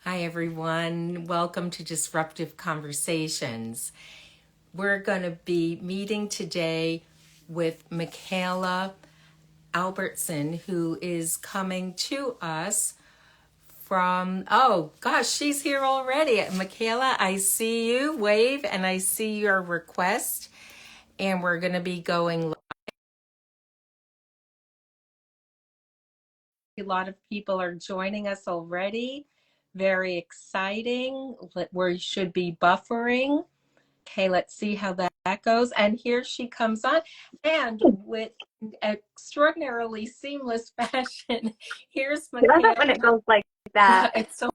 Hi, everyone. Welcome to Disruptive Conversations. We're going to be meeting today with Mikala Albertson, who is coming to us from, oh gosh, she's here already. Mikala, I see you. Wave, and I see your request. And we're going to be going. A lot of people are joining us already. Very exciting. We should be buffering. Okay, let's see how that goes. And here she comes on. And with extraordinarily seamless fashion, here's I love it Mikhail. when it goes like that. It's so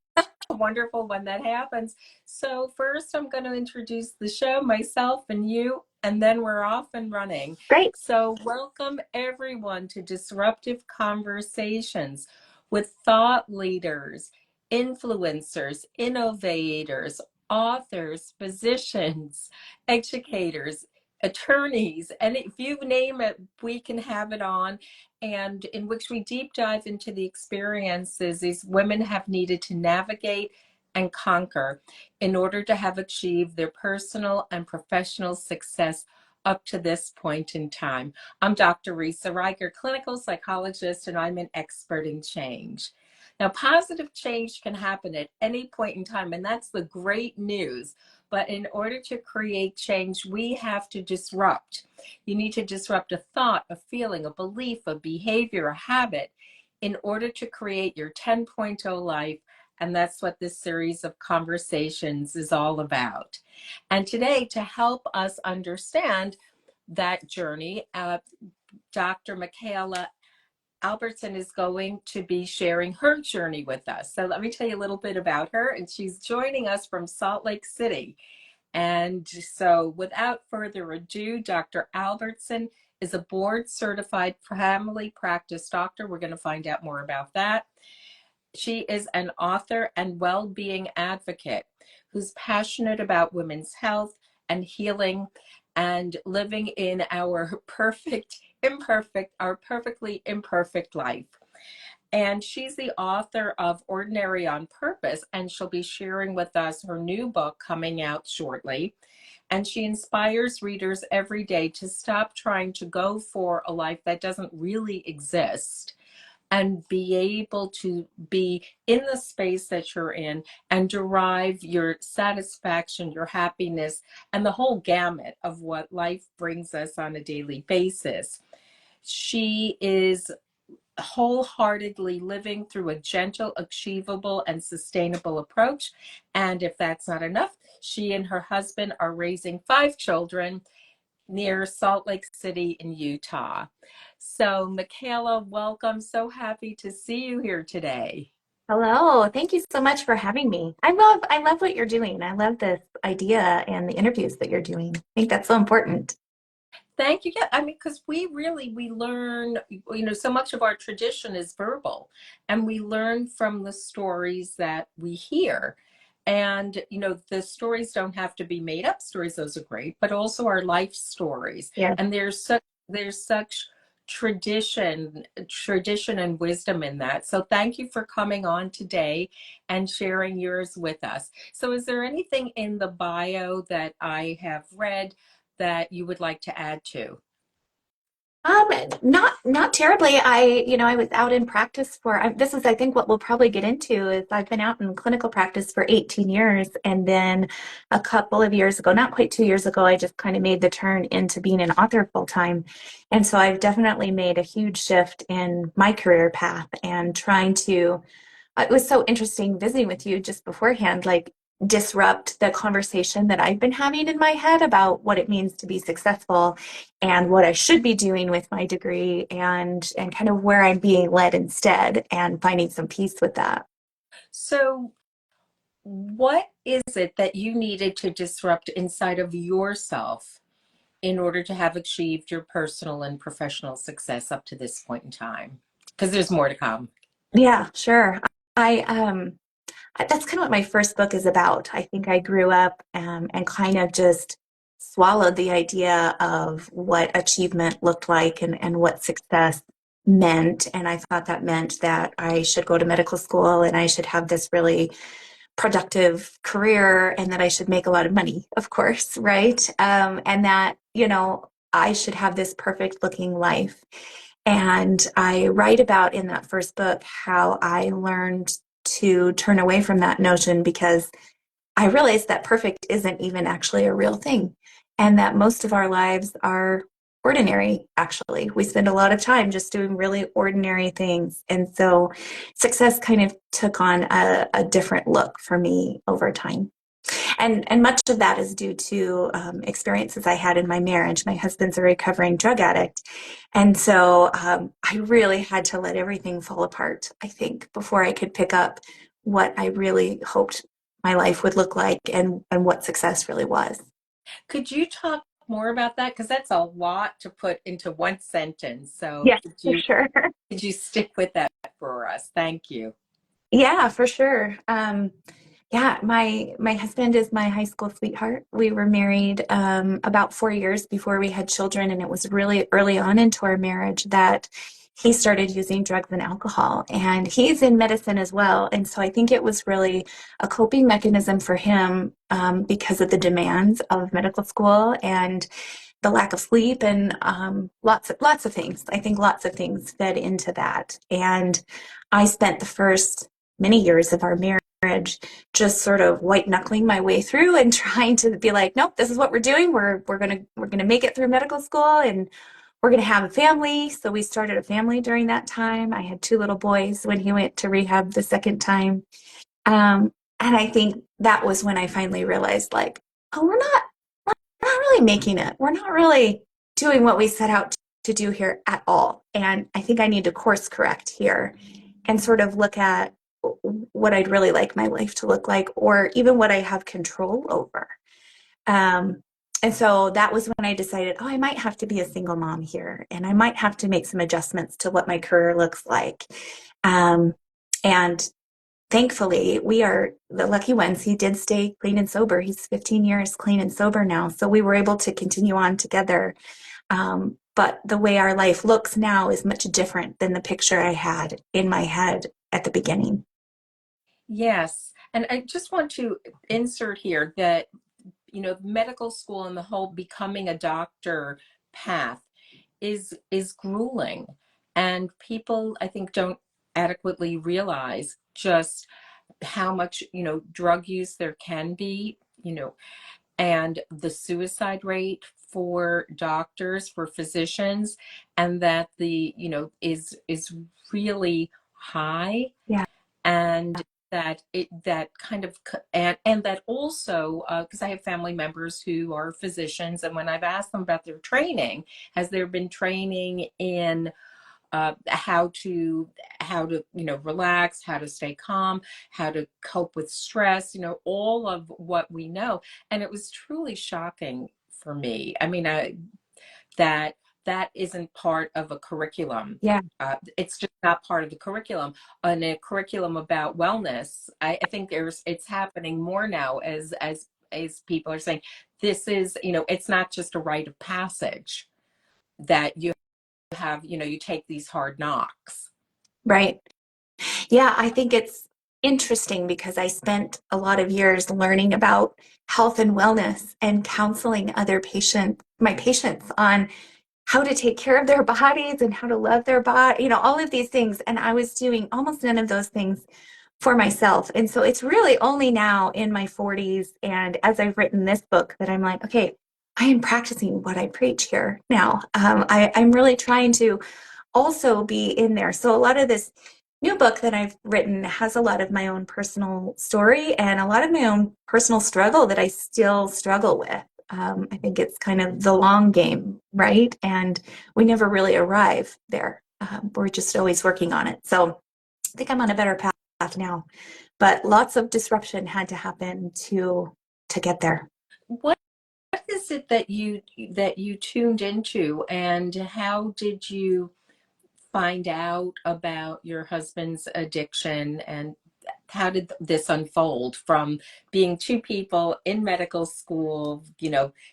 wonderful when that happens. So first I'm going to introduce the show, myself and you, and then we're off and running. Great. So welcome everyone to Disruptive Conversations with thought leaders, influencers, innovators, authors, physicians, educators, attorneys, and if you name it, we can have it on, and in which we deep dive into the experiences these women have needed to navigate and conquer in order to have achieved their personal and professional success up to this point in time. I'm Dr. Risa Riker, clinical psychologist, and I'm an expert in change. Now, positive change can happen at any point in time, and that's the great news. But in order to create change, we have to disrupt. You need to disrupt a thought, a feeling, a belief, a behavior, a habit in order to create your 10.0 life. And that's what this series of conversations is all about. And today, to help us understand that journey, Dr. Mikala Albertson is going to be sharing her journey with us. So let me tell you a little bit about her. And she's joining us from Salt Lake City. And so without further ado, Dr. Albertson is a board certified family practice doctor. We're going to find out more about that. She is an author and well-being advocate who's passionate about women's health and healing and living in our perfectly imperfect life. And she's the author of Ordinary on Purpose, and she'll be sharing with us her new book coming out shortly. And she inspires readers every day to stop trying to go for a life that doesn't really exist and be able to be in the space that you're in and derive your satisfaction, your happiness, and the whole gamut of what life brings us on a daily basis. She is wholeheartedly living through a gentle, achievable, and sustainable approach. And if that's not enough, she and her husband are raising 5 children near Salt Lake City in Utah. So, Mikala, welcome. So happy to see you here today. Hello. Thank you so much for having me. I love what you're doing. I love this idea and the interviews that you're doing. I think that's so important. Thank you. Yeah, I mean, because we learn, so much of our tradition is verbal, and we learn from the stories that we hear. And, the stories don't have to be made up stories, those are great, but also our life stories. Yeah. And there's such tradition and wisdom in that. So thank you for coming on today and sharing yours with us. So is there anything in the bio that I have read that you would like to add to? Um, not terribly. I was out in practice this is, I think, what we'll probably get into is I've been out in clinical practice for 18 years, and then a couple of years ago, not quite 2 years ago, I just kind of made the turn into being an author full time. And so I've definitely made a huge shift in my career path and trying to it was so interesting visiting with you just beforehand, like disrupt the conversation that I've been having in my head about what it means to be successful and what I should be doing with my degree and kind of where I'm being led instead and finding some peace with that. So, what is it that you needed to disrupt inside of yourself in order to have achieved your personal and professional success up to this point in time? Because there's more to come. Yeah, sure. That's kind of what my first book is about. I think I grew up and kind of just swallowed the idea of what achievement looked like and what success meant. And I thought that meant that I should go to medical school and I should have this really productive career and that I should make a lot of money, of course, right? And that, I should have this perfect looking life. And I write about in that first book how I learned to turn away from that notion because I realized that perfect isn't even actually a real thing, and that most of our lives are ordinary, actually. We spend a lot of time just doing really ordinary things. And so success kind of took on a different look for me over time. And much of that is due to experiences I had in my marriage. My husband's a recovering drug addict. And so I really had to let everything fall apart, I think, before I could pick up what I really hoped my life would look like and what success really was. Could you talk more about that? Because that's a lot to put into one sentence. So Yes, for sure. could you stick with that for us? Thank you. Yeah, for sure. Yeah, my husband is my high school sweetheart. We were married about 4 years before we had children, and it was really early on into our marriage that he started using drugs and alcohol. And he's in medicine as well, and so I think it was really a coping mechanism for him because of the demands of medical school and the lack of sleep and lots of things. I think lots of things fed into that, and I spent the first many years of our marriage just sort of white knuckling my way through and trying to be like, nope, this is what we're doing. We're gonna make it through medical school and we're gonna have a family. So we started a family during that time. I had two little boys when he went to rehab the second time. And I think that was when I finally realized, like, oh, we're not really making it. We're not really doing what we set out to do here at all. And I think I need to course correct here and sort of look at what I'd really like my life to look like, or even what I have control over. Um, and so that was when I decided, oh, I might have to be a single mom here, and I might have to make some adjustments to what my career looks like. Um, and thankfully, we are the lucky ones. He did stay clean and sober. He's 15 years clean and sober now. So we were able to continue on together. But the way our life looks now is much different than the picture I had in my head at the beginning. Yes. And I just want to insert here that, medical school and the whole becoming a doctor path is grueling. And people, I think, don't adequately realize just how much, drug use there can be, and the suicide rate for doctors, for physicians, and that the, is really high, Yeah. and that kind of, and that also, because I have family members who are physicians, and when I've asked them about their training, has there been training in how to relax, how to stay calm, how to cope with stress, all of what we know. And it was truly shocking for me. I mean, that that isn't part of a curriculum. Yeah. It's just not part of the curriculum. And a curriculum about wellness, I think it's happening more now as people are saying, this is, it's not just a rite of passage that you have, you take these hard knocks. Right. Yeah, I think it's interesting because I spent a lot of years learning about health and wellness and counseling my patients on how to take care of their bodies and how to love their body, all of these things. And I was doing almost none of those things for myself. And so it's really only now in my 40s and as I've written this book that I'm like, okay, I am practicing what I preach here now. I'm really trying to also be in there. So a lot of this new book that I've written has a lot of my own personal story and a lot of my own personal struggle that I still struggle with. I think it's kind of the long game, right? And we never really arrive there. We're just always working on it. So I think I'm on a better path now, but lots of disruption had to happen to get there. What is it that you tuned into, and how did you find out about your husband's addiction, and how did this unfold from being two people in medical school,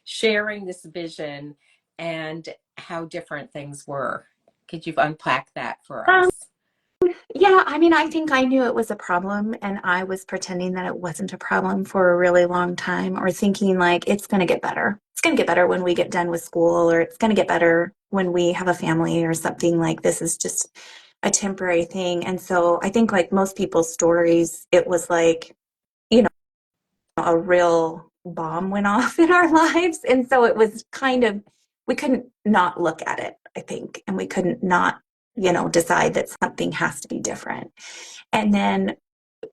sharing this vision, and how different things were? Could you unpack that for Um, us? Yeah, I mean, I think I knew it was a problem and I was pretending that it wasn't a problem for a really long time or thinking like it's going to get better. It's going to get better when we get done with school or it's going to get better when we have a family or something like this is just a temporary thing. And so I think like most people's stories, it was like, you know, a real bomb went off in our lives. And so it was kind of, we couldn't not look at it, I think, and we couldn't not, decide that something has to be different. And then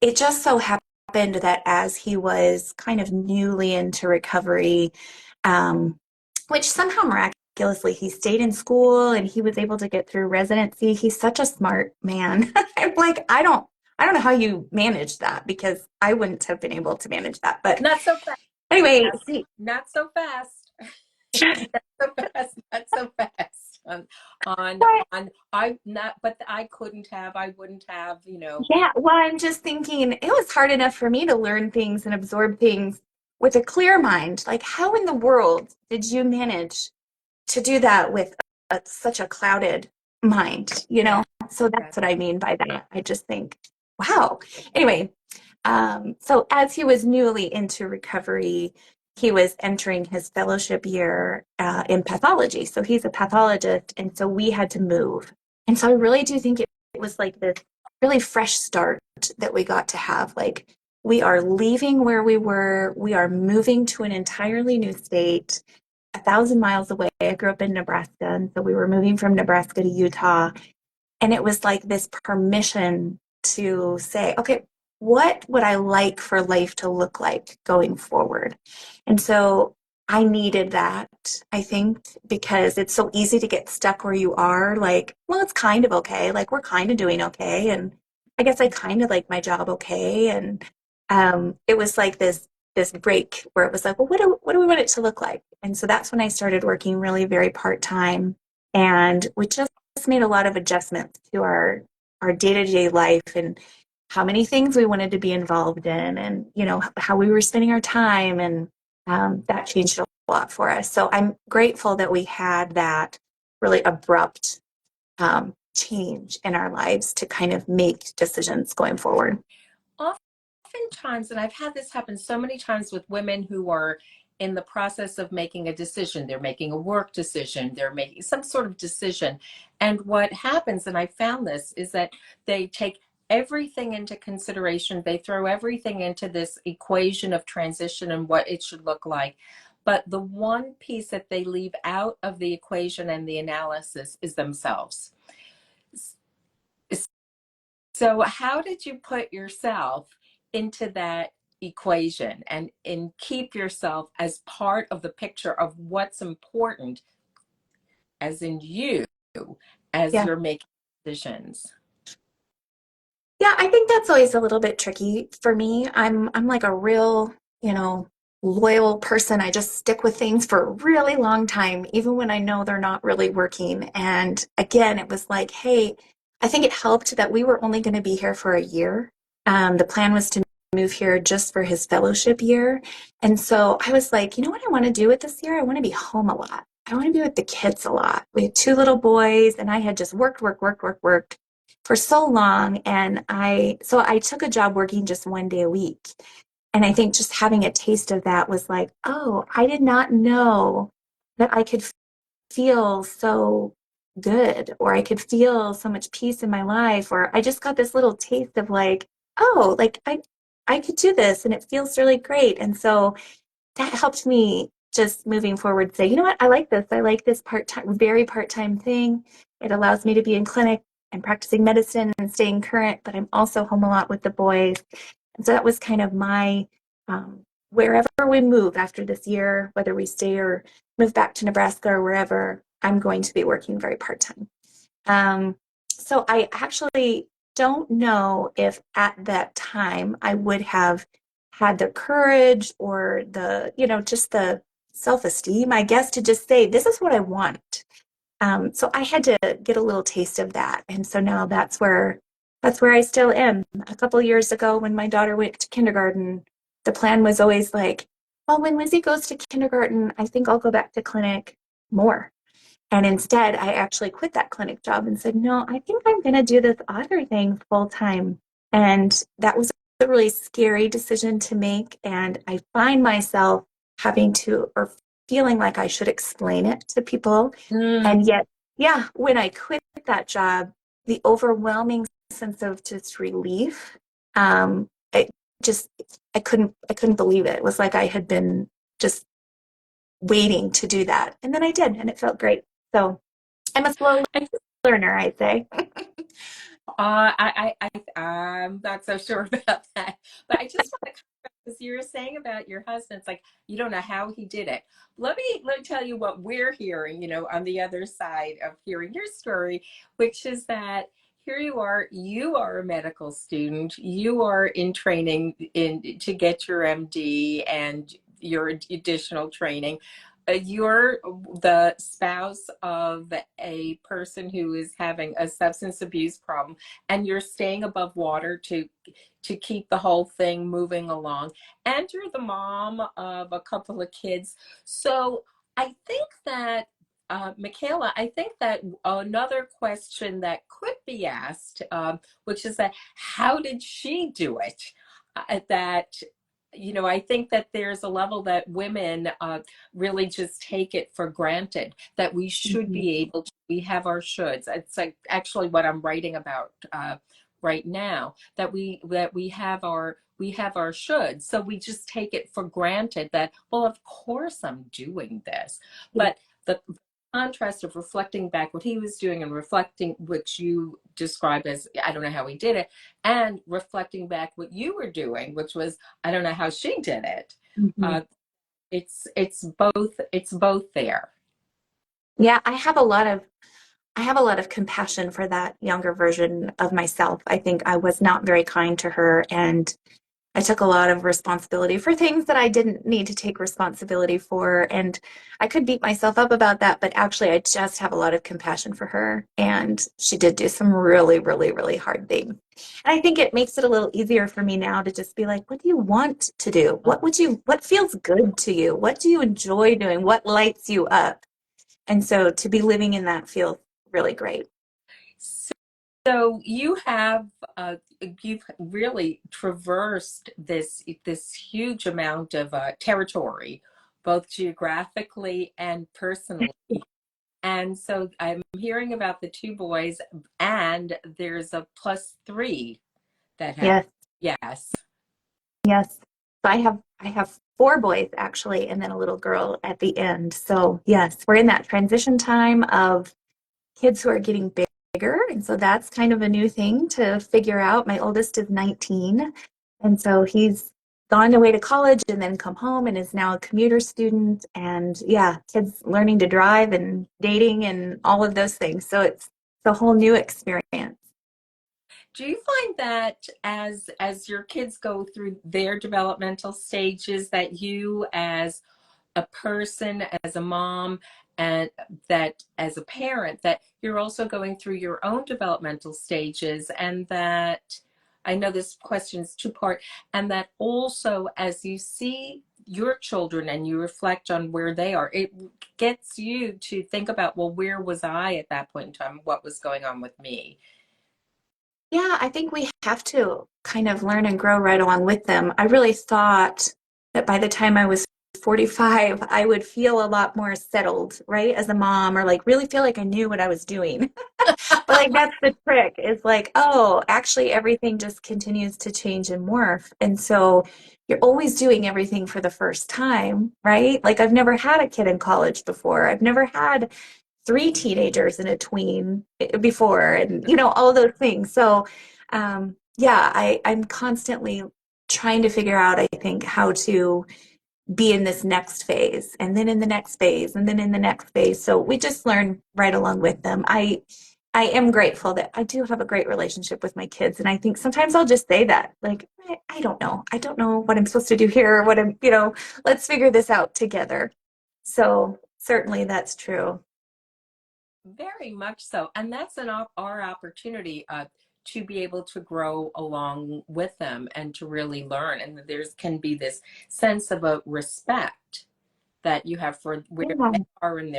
it just so happened that as he was kind of newly into recovery, um, which somehow miraculously he stayed in school and he was able to get through residency. He's such a smart man. I'm like, I don't know how you manage that because I wouldn't have been able to manage that. But Not so fast. anyway, see, Not so fast. Not so fast. Not so fast. what? I not, but I couldn't have, I wouldn't have, you know. Yeah, well, I'm just thinking it was hard enough for me to learn things and absorb things with a clear mind. Like, how in the world did you manage to do that with such a clouded mind, you Yeah. know? So Yeah. that's what I mean by that. I just think, wow. Anyway, so as he was newly into recovery, he was entering his fellowship year in pathology. So he's a pathologist, and so we had to move. And so I really do think it was like this really fresh start that we got to have. Like, we are leaving where we were, we are moving to an entirely new state 1,000 miles away. I grew up in Nebraska, and so we were moving from Nebraska to Utah. And it was like this permission to say, okay, what would I like for life to look like going forward? And so I needed that, I think, because it's so easy to get stuck where you are. Like, well, it's kind of okay. Like, we're kind of doing okay. And I guess I kind of like my job okay. And it was like this break where it was like, well, what do we want it to look like? And so that's when I started working really very part time. And we just made a lot of adjustments to our day-to-day life and how many things we wanted to be involved in and how we were spending our time and that changed a lot for us. So I'm grateful that we had that really abrupt change in our lives to kind of make decisions going forward. Oftentimes, and I've had this happen so many times with women who are in the process of making a decision, they're making a work decision, they're making some sort of decision. And what happens, and I found this, is that they take everything into consideration, they throw everything into this equation of transition and what it should look like. But the one piece that they leave out of the equation and the analysis is themselves. So how did you put yourself into that equation and keep yourself as part of the picture of what's important as in you as Yeah. you're making decisions? Yeah, I think that's always a little bit tricky for me. I'm like a real, loyal person. I just stick with things for a really long time, even when I know they're not really working. And again, it was like, hey, I think it helped that we were only going to be here for a year. The plan was to move here just for his fellowship year. And so I was like, you know what I want to do with this year? I want to be home a lot. I want to be with the kids a lot. We had two little boys, and I had just worked for so long. And I took a job working just 1 day a week. And I think just having a taste of that was like, oh, I did not know that I could feel so good or I could feel so much peace in my life. Or I just got this little taste of like, oh, like I could do this and it feels really great. And so that helped me just moving forward say, you know what, I like this. I like this part-time, very part-time thing. It allows me to be in clinic and practicing medicine and staying current, but I'm also home a lot with the boys. And so that was kind of my wherever we move after this year, whether we stay or move back to Nebraska or wherever, I'm going to be working very part-time. So I actually don't know if at that time I would have had the courage or just the self-esteem, I guess, to just say, this is what I want. So I had to get a little taste of that. And so now that's where I still am. A couple years ago when my daughter went to kindergarten, the plan was always like, well, when Lizzie goes to kindergarten, I think I'll go back to clinic more. And instead, I actually quit that clinic job and said, no, I think I'm going to do this author thing full time. And that was a really scary decision to make. And I find myself having to, or feeling like I should explain it to people. Mm. And yet, yeah, when I quit that job, the overwhelming sense of just relief, it just, I couldn't believe it. It was like I had been just waiting to do that. And then I did, and it felt great. So I'm a slow I learner, I'd say. I'm not so sure about that, but I just want to, because you were saying about your husband, it's like you don't know how he did it. Let me tell you what we're hearing, on the other side of hearing your story, which is that here you are a medical student, you are in training to get your MD and your additional training. You're the spouse of a person who is having a substance abuse problem, and you're staying above water to keep the whole thing moving along. And you're the mom of a couple of kids. So I think that Mikala, I think that another question that could be asked, which is that how did she do it? That I think that there's a level that women really just take it for granted that we should Mhm. be able to, we have our shoulds. It's like actually what I'm writing about right now, that we have our shoulds. So we just take it for granted that, well, of course I'm doing this. Yeah. But the contrast of reflecting back what he was doing and reflecting what you described as, I don't know how he did it, and reflecting back what you were doing, which was, I don't know how she did it. Mhm. Uh, it's both there. Yeah, I have a lot of compassion for that younger version of myself. I think I was not very kind to her, and I took a lot of responsibility for things that I didn't need to take responsibility for. And I could beat myself up about that, but actually, I just have a lot of compassion for her. And she did do some really, really, really hard things. And I think it makes it a little easier for me now to just be like, what do you want to do? What feels good to you? What do you enjoy doing? What lights you up? And so to be living in that feels really great. So you've really traversed this huge amount of territory, both geographically and personally. And so I'm hearing about the two boys, and there's a plus three that have, Yes, yes. yes. So I have four boys actually, and then a little girl at the end. So yes, we're in that transition time of kids who are getting bigger. And so that's kind of a new thing to figure out. My oldest is 19. And so he's gone away to college and then come home and is now a commuter student. And yeah, kids learning to drive and dating and all of those things. So it's a whole new experience. Do you find that as your kids go through their developmental stages, that you as a person, as a mom, and that as a parent, that you're also going through your own developmental stages, and that I know this question is two part, and that also as you see your children and you reflect on where they are, it gets you to think about, well, where was I at that point in time? What was going on with me? Yeah, I think we have to kind of learn and grow right along with them. I really thought that by the time I was 45, I would feel a lot more settled, right, as a mom, or like really feel like I knew what I was doing. But like that's the trick is like, oh, actually everything just continues to change and morph. And so you're always doing everything for the first time, right? Like I've never had a kid in college before. I've never had three teenagers and a tween before, and all of those things. So yeah, I'm constantly trying to figure out, I think, how to be in this next phase and then in the next phase and then in the next phase. So we just learn right along with them. I am grateful that I do have a great relationship with my kids. And I think sometimes I'll just say that, like, I don't know. I don't know what I'm supposed to do here, what let's figure this out together. So certainly that's true. Very much so. And that's our opportunity to be able to grow along with them and to really learn. And there's can be this sense of a respect. that you have for where they Yeah. are in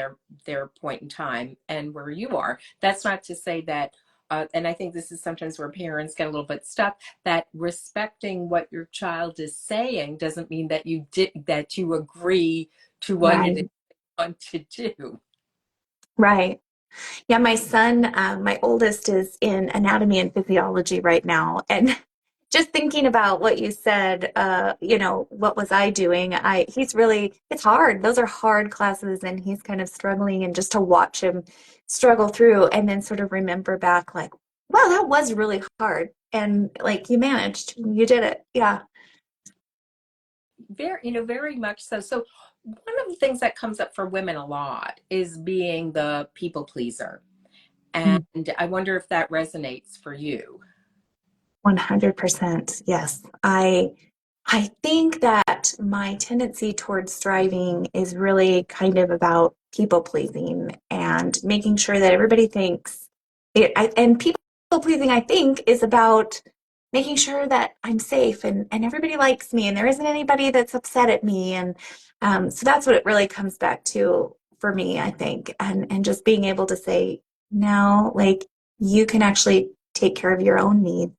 their point in time and where you are. That's not to say that, and I think this is sometimes where parents get a little bit stuck, that respecting what your child is saying doesn't mean that you agree to what it is Right. they want to do. Right. Yeah, my son, my oldest, is in anatomy and physiology right now. And just thinking about what you said, what was I doing? It's hard. Those are hard classes, and he's kind of struggling. And just to watch him struggle through and then sort of remember back, like, wow, that was really hard. And like, you managed, you did it. Yeah. Very much so. So one of the things that comes up for women a lot is being the people pleaser. And Mm. I wonder if that resonates for you. 100%. Yes. I think that my tendency towards striving is really kind of about people pleasing and making sure that everybody thinks and people pleasing, I think, is about making sure that I'm safe and everybody likes me and there isn't anybody that's upset at me. And so that's what it really comes back to for me, I think. And just being able to say, no, like you can actually take care of your own needs,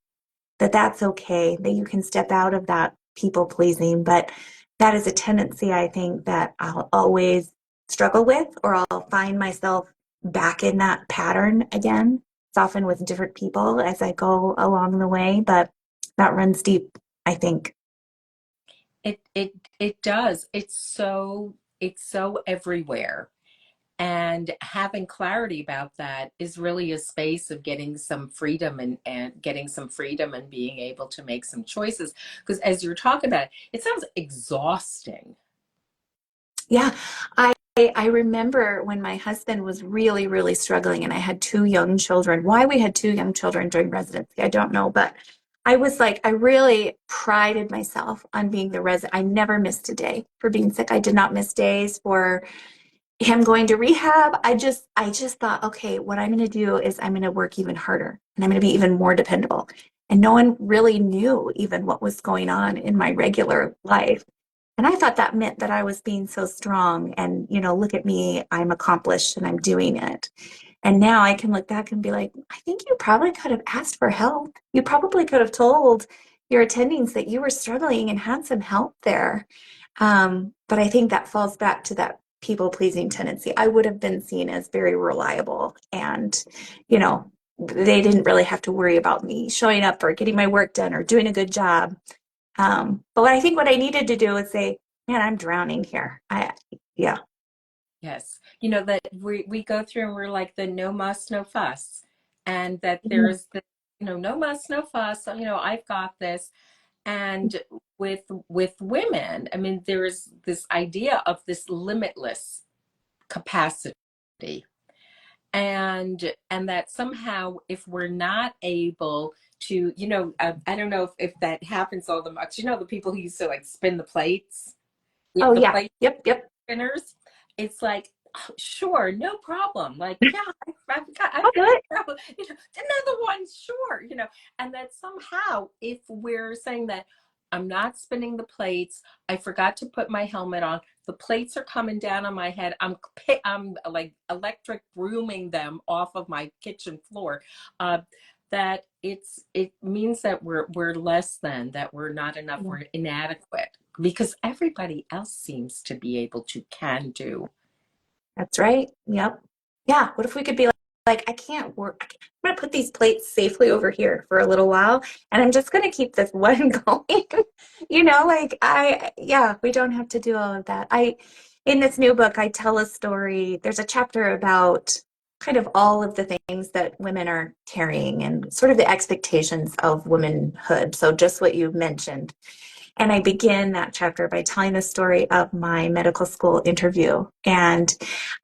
that's okay, that you can step out of that people pleasing. But that is a tendency I think that I'll always struggle with, or I'll find myself back in that pattern again. It's often with different people as I go along the way, but that runs deep, I think. It does. It's so everywhere. And having clarity about that is really a space of getting some freedom and getting some freedom and being able to make some choices. Because as you're talking about it, it sounds exhausting. Yeah, I remember when my husband was really, really struggling and I had two young children. Why we had two young children during residency, I don't know, but I was like, I really prided myself on being the resident. I never missed a day for being sick. I did not miss days for him going to rehab. I just thought, okay, what I'm going to do is I'm going to work even harder and I'm going to be even more dependable. And no one really knew even what was going on in my regular life. And I thought that meant that I was being so strong and, look at me, I'm accomplished and I'm doing it. And now I can look back and be like, I think you probably could have asked for help. You probably could have told your attendings that you were struggling and had some help there. But I think that falls back to that people pleasing tendency. I would have been seen as very reliable and, you know, they didn't really have to worry about me showing up or getting my work done or doing a good job. But I think what I needed to do is say, man, I'm drowning here. Yeah. Yes. That we go through and we're like the no muss, no fuss. And that Mhm. there's the, no muss, no fuss. I've got this. And with women, I mean, there's this idea of this limitless capacity. And that somehow if we're not able to, I don't know if that happens all the much, the people who used to like spin the plates, Oh, the yeah. plate Yep. Yep. spinners. It's like, oh, sure, no problem. Like, yeah, I'll I've do got it. no problem. Another one, sure. And that somehow, if we're saying that I'm not spinning the plates, I forgot to put my helmet on, the plates are coming down on my head. I'm like electric brooming them off of my kitchen floor. Uh, that it means that we're less than, that we're not enough, Yeah. we're inadequate because everybody else seems to be able to can do. That's right. Yep. Yeah. What if we could be like, I can't work. I'm going to put these plates safely over here for a little while, and I'm just going to keep this one going. Yeah, we don't have to do all of that. In this new book, I tell a story. There's a chapter about kind of all of the things that women are carrying and sort of the expectations of womanhood. So just what you mentioned. And I begin that chapter by telling the story of my medical school interview. And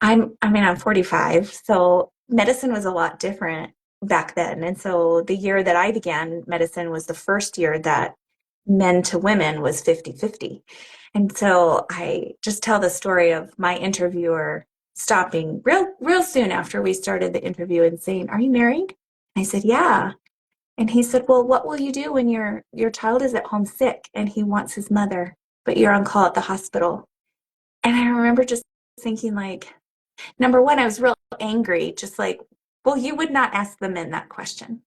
I'm 45, so medicine was a lot different back then. And so the year that I began medicine was the first year that men to women was 50-50. And so I just tell the story of my interviewer stopping real soon after we started the interview and saying, "Are you married?" I said, "Yeah." And he said, "Well, what will you do when your child is at home sick and he wants his mother, but you're on call at the hospital?" And I remember just thinking, like, number one, I was real angry, just like, well, you would not ask the men that question.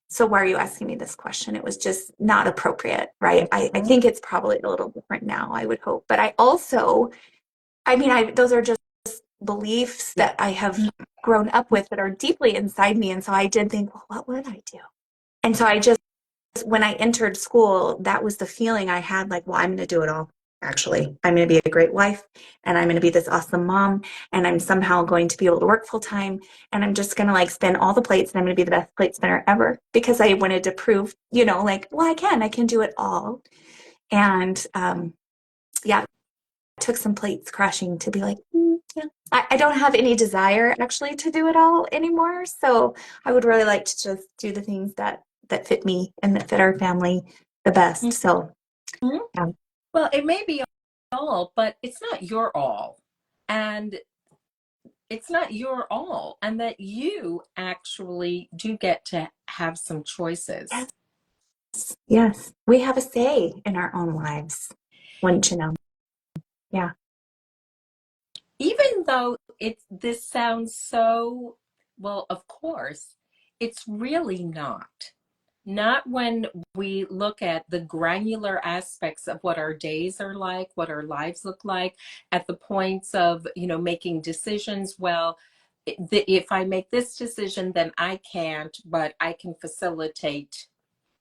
So why are you asking me this question? It was just not appropriate, right? I Mhm. think it's probably a little different now, I would hope. But I also, those are just beliefs Yeah. that I have grown up with that are deeply inside me. And so I did think, well, what would I do? And so I just, when I entered school, that was the feeling I had like, well, I'm going to do it all. Actually, I'm going to be a great wife and I'm going to be this awesome mom and I'm somehow going to be able to work full time and I'm just going to like spin all the plates and I'm going to be the best plate spinner ever because I wanted to prove, like, well, I can do it all. And yeah, it took some plates crashing to be like, yeah, I don't have any desire actually to do it all anymore. So I would really like to just do the things that fit me and that fit our family the best. So Mhm. yeah. Well, it may be all, but it's not your all. And it's not your all. And that you actually do get to have some choices. Yes, yes. We have a say in our own lives, wouldn't you know? Yeah. Even though this sounds so, well, of course, it's really not. Not when we look at the granular aspects of what our days are like, what our lives look like, at the points of, making decisions. Well, if I make this decision, then I can't, but I can facilitate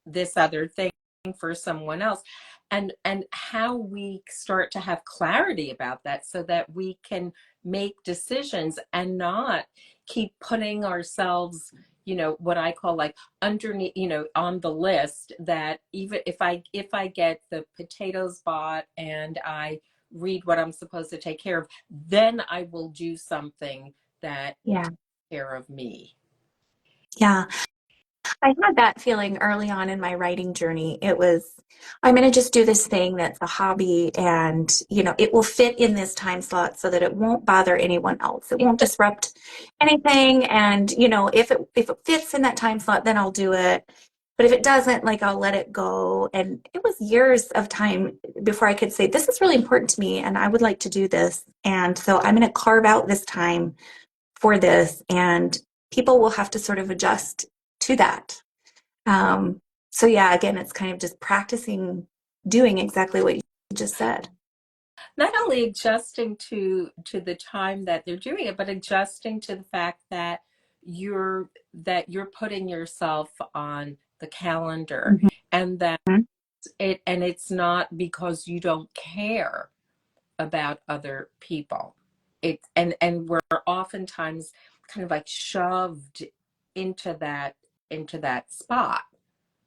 this other thing for someone else. And how we start to have clarity about that so that we can make decisions and not keep putting ourselves, what I call like underneath, on the list, that even if I get the potatoes bought and I read what I'm supposed to take care of, then I will do something that Yeah. takes care of me. Yeah. I had that feeling early on in my writing journey. It was, I'm going to just do this thing that's a hobby and, it will fit in this time slot so that it won't bother anyone else. It won't disrupt anything. And, if it fits in that time slot, then I'll do it. But if it doesn't, like, I'll let it go. And it was years of time before I could say, this is really important to me and I would like to do this. And so I'm going to carve out this time for this. And people will have to sort of adjust to that. Um, so yeah, again, it's kind of just practicing doing exactly what you just said. Not only adjusting to the time that they're doing it, but adjusting to the fact that you're putting yourself on the calendar, Mhm. and that it's not because you don't care about other people. And we're oftentimes kind of like shoved into that spot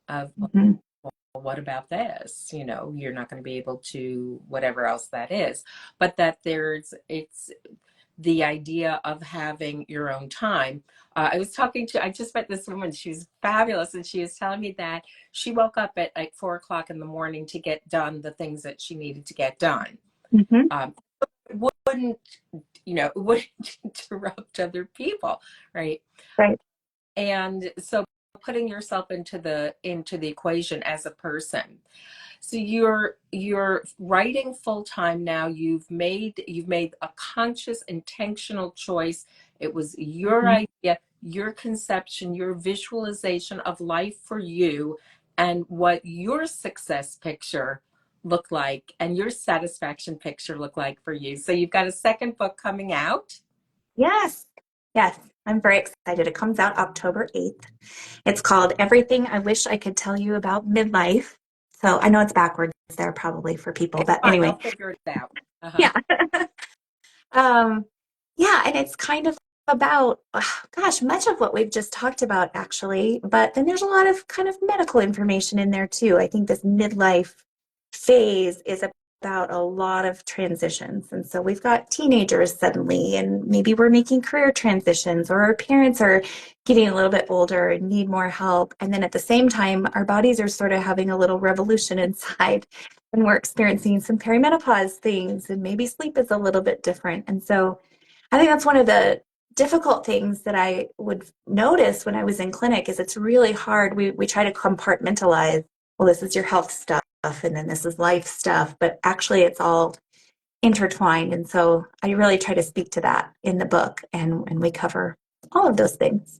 of, Mhm. well, what about this? You're not going to be able to, whatever else that is. But that it's the idea of having your own time. I just met this woman. She was fabulous. And she was telling me that she woke up at like 4 o'clock in the morning to get done the things that she needed to get done. Mhm. Um, it wouldn't, it wouldn't interrupt other people, right? Right. And so putting yourself into the equation as a person. So you're writing full time now. You've made a conscious, intentional choice. It was your Mhm. idea, your conception, your visualization of life for you, and what your success picture looked like and your satisfaction picture looked like for you. So you've got a second book coming out. Yes. Yes. I'm very excited. It comes out October 8th. It's called Everything I Wish I Could Tell You About Midlife. So I know it's backwards there probably for people, It's but fine. They'll anyway, figure it out. Uh-huh. yeah. Um, yeah, and it's kind of about, gosh, much of what we've just talked about, actually. But then there's a lot of kind of medical information in there, too. I think this midlife phase is about a lot of transitions. And so we've got teenagers suddenly, and maybe we're making career transitions, or our parents are getting a little bit older and need more help. And then at the same time, our bodies are sort of having a little revolution inside and we're experiencing some perimenopause things and maybe sleep is a little bit different. And so I think that's one of the difficult things that I would notice when I was in clinic is it's really hard. We try to compartmentalize, well, this is your health stuff and then this is life stuff, but actually it's all intertwined. And so I really try to speak to that in the book, and we cover all of those things.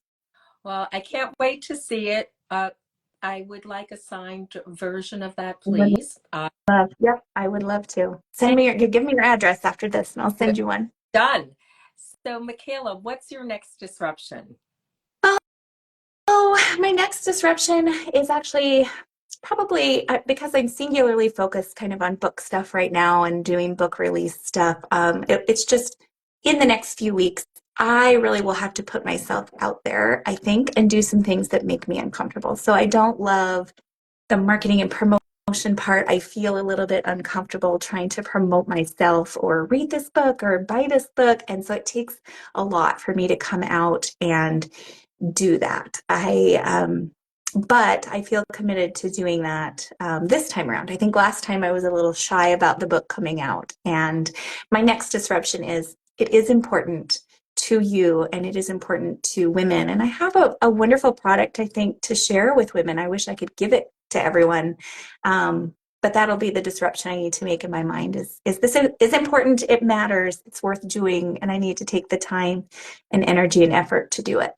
Well, I can't wait to see it. I would like a signed version of that, I would please. yep, I would love to. And Give me your address after this and I'll send you one. done. So, Mikala, what's your next disruption? Oh, my next disruption is actually probably because I'm singularly focused kind of on book stuff right now and doing book release stuff. It's just in the next few weeks, I really will have to put myself out there, I think, and do some things that make me uncomfortable. So I don't love the marketing and promotion part. I feel a little bit uncomfortable trying to promote myself or read this book or buy this book. And so it takes a lot for me to come out and do that. But I feel committed to doing that this time around. I think last time I was a little shy about the book coming out. And my next disruption is it is important to you and it is important to women. And I have a wonderful product, I think, to share with women. I wish I could give it to everyone. But that'll be the disruption I need to make in my mind is this is important, it matters, it's worth doing, and I need to take the time and energy and effort to do it.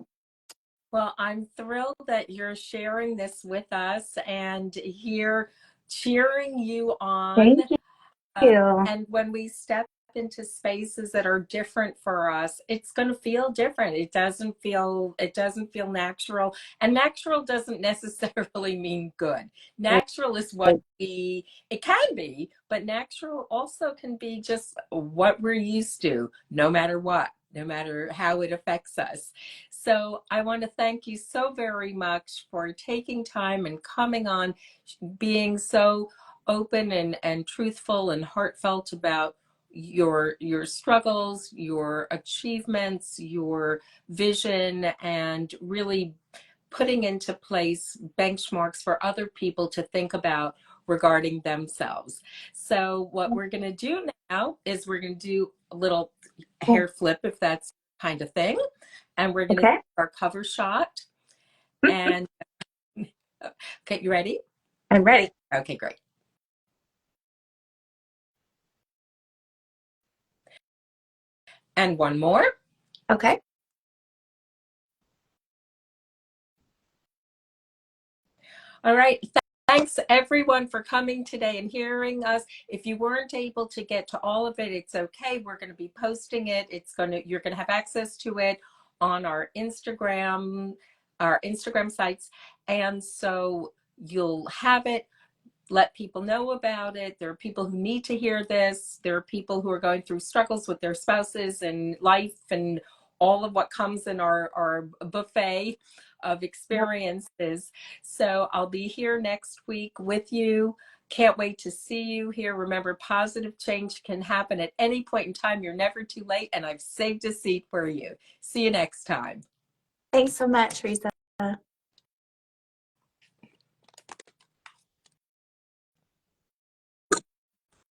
Well, I'm thrilled that you're sharing this with us and here cheering you on. Thank you. And when we step into spaces that are different for us, it's going to feel different. It doesn't feel natural. And natural doesn't necessarily mean good. Natural is what it can be, but natural also can be just what we're used to, no matter what, no matter how it affects us. So I want to thank you so very much for taking time and coming on, being so open and truthful and heartfelt about your struggles, your achievements, your vision, and really putting into place benchmarks for other people to think about regarding themselves. So what we're going to do now is we're going to do a little hair flip, if that's kind of thing, and we're going to do Okay. our cover shot. And okay, you ready? I'm ready. Okay, great. And one more. Okay. All right. Thanks everyone for coming today and hearing us. If you weren't able to get to all of it, it's okay. We're going to be posting it. You're going to have access to it on our Instagram sites. And so you'll have it. Let people know about it. There are people who need to hear this. There are people who are going through struggles with their spouses and life and all of what comes in our buffet of Yep. experiences. So I'll be here next week with you. Can't wait to see you here. Remember, positive change can happen at any point in time. You're never too late, and I've saved a seat for you. See you next time. Thanks so much, Teresa.